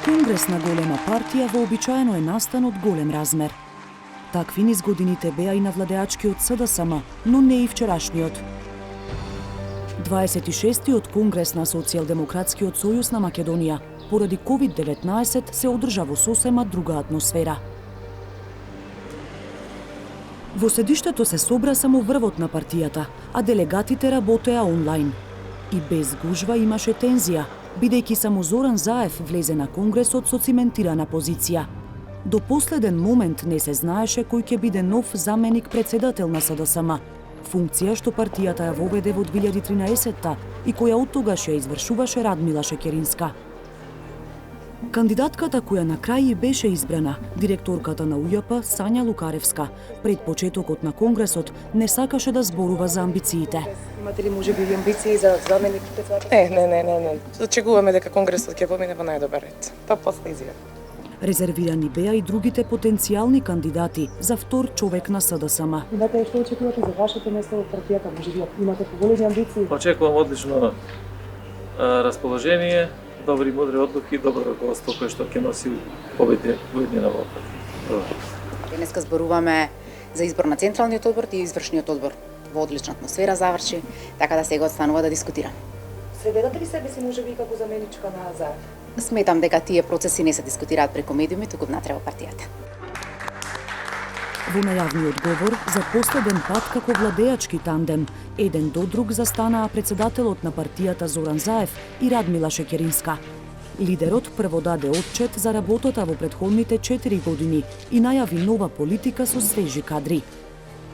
Конгрес на голема партија вообичаено е настан од голем размер. Такви низ годините беа и на владеачкиот СДСМ, но не и вчерашниот. 26-тиот Конгрес на Социјалдемократскиот сојуз на Македонија поради COVID-19 се одржа во сосема друга атмосфера. Во седиштето се собра само врвот на партијата, а делегатите работеа онлайн. И без гужва имаше тензија, бидејќи само Зоран Заев влезе на Конгресот со циментирана позиција. До последен момент не се знаеше кој ќе биде нов заменик председател на СДСМ, функција што партијата ја воведе во 2013-та и која оттогаш ја извршуваше Радмила Шекеринска. Кандидатката која на крај и беше избрана, директорката на УЈП Сања Лукаревска, пред почетокот на Конгресот не сакаше да зборува за амбициите. Имате ли можеби амбиции за заменик председател? Не. Очекуваме дека Конгресот ќе помине во најдобар ред. Па после изјава. Резервирани беа и другите потенцијални кандидати за втор човек на СДСМ. Имате што очекувате за вашето место во партијата? Можеби имате поголеми амбиции? Очекувам одлично расположение, добри мудри одлуки и добро раководство кое што ќе носи победи во иднина во партија. Денеска зборуваме за избор на Централниот одбор и извршниот одбор. Во одлична атмосфера заврши, така да сега останува да дискутирам. Се гледате ли себе си можеби како заменичка на Заев? Сметам дека тие процеси не се дискутираат преку медиуми, туку внатре во партијата. Во најавниот говор, за последен пат како владеачки тандем, еден до друг застанаа председателот на партијата Зоран Заев и Радмила Шекеринска. Лидерот прво даде отчет за работата во претходните 4 години и најави нова политика со свежи кадри.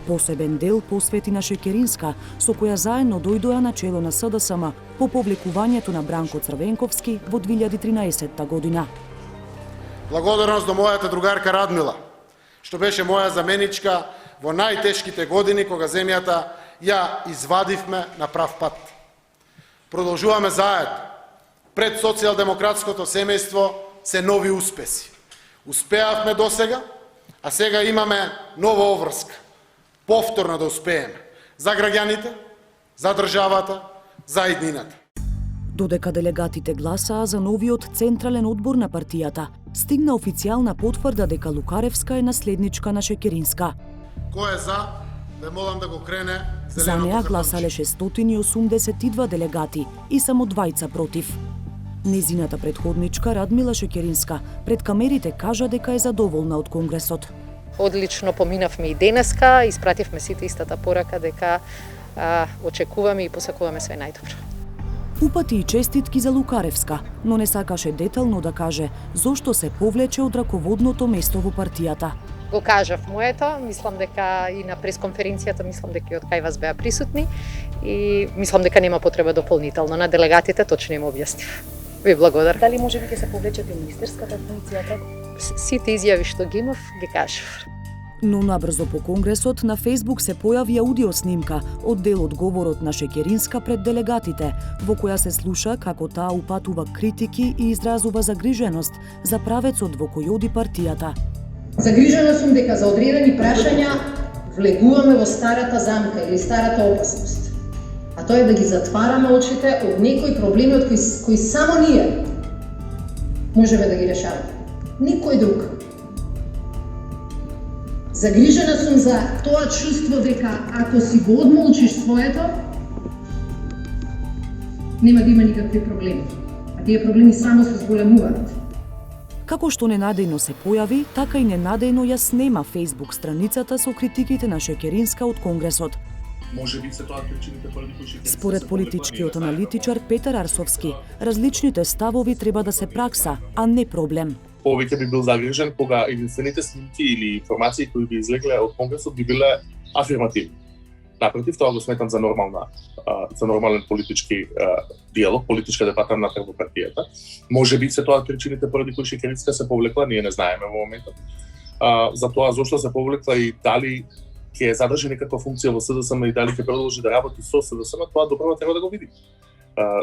Посебен дел посвети на Шекеринска, со која заедно дојдоа на чело на СДСМ по повлекувањето на Бранко Црвенковски во 2013 година. Благодарност до мојата другарка Радмила, што беше моја заменичка во најтешките години кога земјата ја извадивме на прав пат. Продолжуваме заедно. Пред социјалдемократското семејство се нови успеси. Успеавме досега, а сега имаме нова обврска. Повторно да успееме за граѓаните, за државата, за иднината. Додека делегатите гласаа за новиот централен одбор на партијата, стигна официјална потврда дека Лукаревска е наследничка на Шекеринска. Кој е за, ве молам да го крене За зеленото неа законче. гласале 682 делегати и само 2 против. Незината предходничка Радмила Шекеринска пред камерите кажа дека е задоволна од Конгресот. Одлично поминавме и денеска, испративме сите истата порака дека очекуваме и посакуваме све најдобро. Упати и честитки за Лукаревска, но не сакаше детално да каже зошто се повлече од раководното место во партијата. Го кажав моето, мислам дека и на пресконференцијата, мислам дека и од кај вас беа присутни и мислам дека нема потреба дополнително. На делегатите точно им објаснив. Ви благодарам. Дали можеби ќе се повлечете министерската функција? Сите изјави што ги имав, ги кажав. Но набрзо по Конгресот на Фејсбук се појави аудио снимка од дел од говорот на Шекеринска пред делегатите, во која се слуша како таа упатува критики и изразува загриженост за правецот во кој оди партијата. Загрижена сум дека за одредени прашања влегуваме во старата замка или старата опасност. А тоа е да ги затвараме очите од некои проблеми од кои само ние можеме да ги решаваме. Никој друг. Загрижена сум за тоа чувство дека ако си го одмолчиш своето, нема да има никакви проблеми. А тие проблеми само се зголемуваат. Како што ненадејно се појави, така и ненадејно ја снема Фејсбук страницата со критиките на Шекеринска од Конгресот. Може би се тоа причините поради кои Шекеринска Според политичкиот аналитичар Петар Арсовски, различните ставови треба да се пракса, а не проблем. повеќе би бил загрижен кога единствените снимки или информации кои би излегле од Конгресот би биле афирмативни. Напротив, тоа го сметам за нормален политички диалог, политичка дебата внатре во партијата. Може би се тоа причините поради кои Шекеринска се повлекла, ние не знаеме во моментот. За тоа зошто се повлекла и дали ќе задржи некаква функција во СДСМ и дали ќе продолжи да работи со СДСМ, тоа добро треба да го види.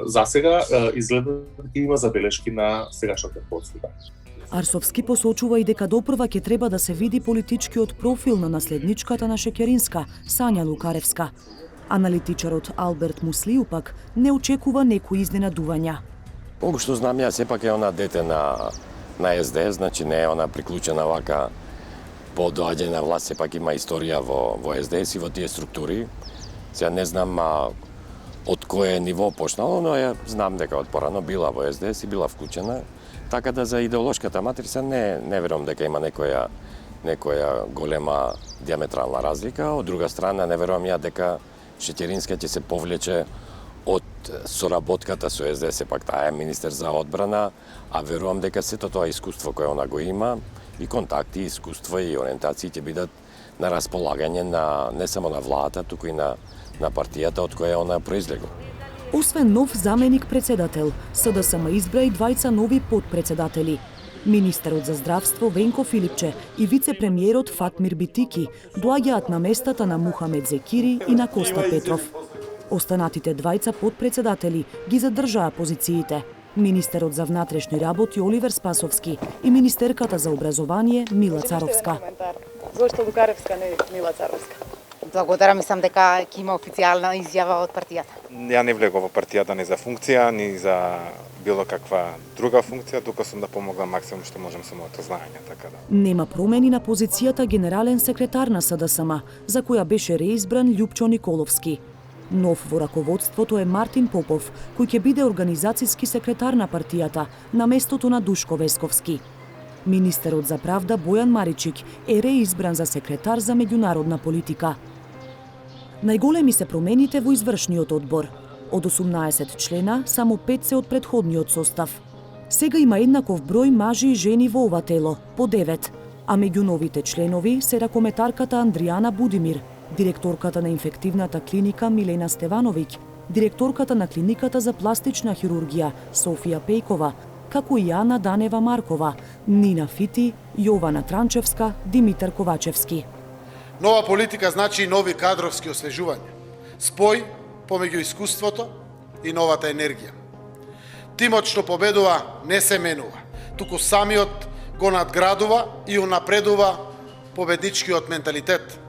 За сега изгледа дека има забелешки на сегашната подслика. Арсовски посочува и дека допрва ќе треба да се види политичкиот профил на наследничката на Шекеринска, Сања Лукаревска. Аналитичарот Алберт Муслију пак не очекува некои изненадувања. Колку што знам ја, сепак е она дете на СДС, значи не е она приклучена вака по доаѓање на власт, сепак има историја во СДС и во тие структури. Сега не знам од кое ниво почнало, но ја знам дека од порано била во СДС и била вклучена. Така да за идеолошката матрица не верувам дека има некоја голема диаметрална разлика. Од друга страна, не верувам ја дека Шеќеринска ќе се повлече од соработката со СДС, сепак таа е министер за одбрана, а верувам дека сето тоа искуство кое она го има, и контакти, искуство и ориентации ќе бидат на располагање не само на владата, туку и на партијата од која она произлегла. Освен нов заменик председател, СДСМ избра и двајца нови подпредседатели. Министерот за здравство Венко Филипче и вице-премиерот Фатмир Битики доаѓаат на местата на Мухамед Зекири и на Коста Петров. Останатите двајца подпредседатели ги задржаа позициите. Министерот за внатрешни работи Оливер Спасовски и министерката за образование Мила Царовска. Зошто Лукаревска, не Мила Царовска? Благодарам, мислам дека ќе има официјална изјава од партијата. Ја не влегов во партијата ни за функција, ни за било каква друга функција, тука сум да помогам максимум што можам со моето знаење, така да. Нема промени на позицијата генерален секретар на СДСМ, за која беше реизбран Љупчо Николовски. Нов во раководството е Мартин Попов, кој ќе биде организацијски секретар на партијата на местото на Душко Весковски. Министерот за правда Бојан Маричик е реизбран за секретар за меѓународна политика. Најголеми се промените во извршниот одбор. Од 18 члена, само 5 се од претходниот состав. Сега има еднаков број мажи и жени во ова тело, по 9, а меѓу новите членови се ракометарката Андријана Будимир, директорката на инфективната клиника Милена Стевановиќ, директорката на клиниката за пластична хирургија Софија Пејкова, како и Ана Данева Маркова, Нина Фити, Јована Транчевска, Димитар Ковачевски. Нова политика значи нови кадровски освежувања, спој помеѓу искуството и новата енергија. Тимот што победува не се менува, туку самиот го надградува и унапредува победничкиот менталитет.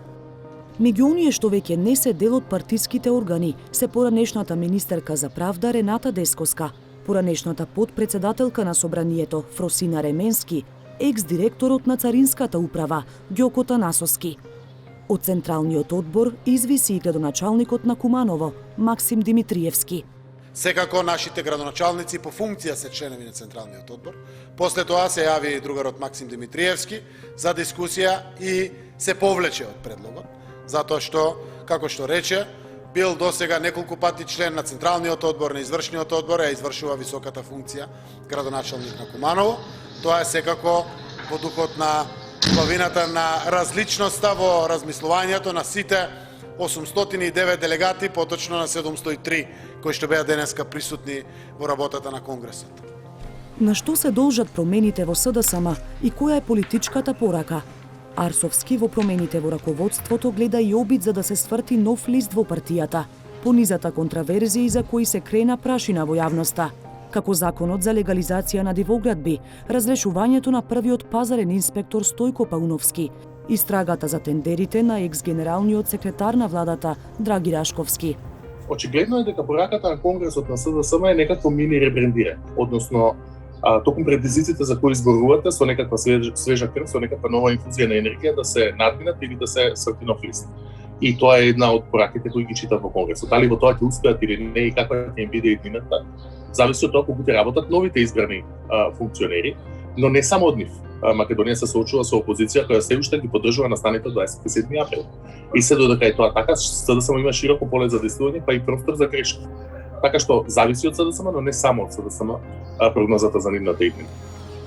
Меѓу оние што веќе не се дел од партиските органи се поранешната министерка за правда Рената Дескоска, поранешната подпредседателка на собранието Фросина Ременски, екс-директорот на Царинската управа Ѓоко Танасоски. Од Централниот одбор извиси и градоначалникот на Куманово Максим Димитриевски. Секако нашите градоначалници по функција се членови на Централниот одбор. После тоа се јави другарот Максим Димитриевски за дискусија и се повлече од предлогот, затоа што, како што рече, бил досега неколку пати член на Централниот одбор, на Извршниот одбор, ја извршува високата функција градоначалник на Куманово. Тоа е секако во духот на половината на различноста во размислувањето на сите 809 делегати, поточно на 703, кои што беа денеска присутни во работата на Конгресот. На што се должат промените во СДСМ и која е политичката порака? Арсовски во промените во раководството гледа и обид за да се сврти нов лист во партијата, понизата контраверзии за кои се крена прашина во јавноста, како законот за легализација на дивоградби, разрешувањето на првиот пазарен инспектор Стојко Пауновски, истрагата за тендерите на екс-генералниот секретар на владата Драги Рашковски. Очигледно е дека пораката на Конгресот на СДСМ е некакво мини ребрендирање, односно токму предизвиците за кои зборувате со некаква свежа крв, со некаква нова инфузија на енергија да се надминат или да се сврти нов лист. И тоа е една од пораките кои ги читат во Конгресот. Дали во тоа ќе успеат или не и каква ќе им биде иднината, зависи од тоа колку ќе работат новите избрани функционери, но не само од нив. Македонија се соочува со опозиција која се уште ги поддржува настаните 27 април. И се додека е тоа така, СДСМ има широко поле за действување, па и простор за грешка. Така што зависи од СДСМ, но не само од СДСМ прогнозата за нивната иднина.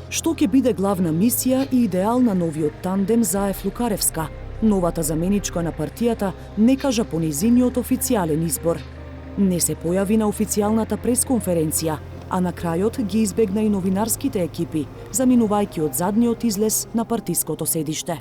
Што ќе биде главна мисија и идеал на новиот тандем Заев-Лукаревска? Новата заменичка на партијата не кажа по нејзиниот официјален избор. Не се појави на официјалната пресконференција, а на крајот ги избегна и новинарските екипи, заминувајќи од задниот излез на партиското седиште.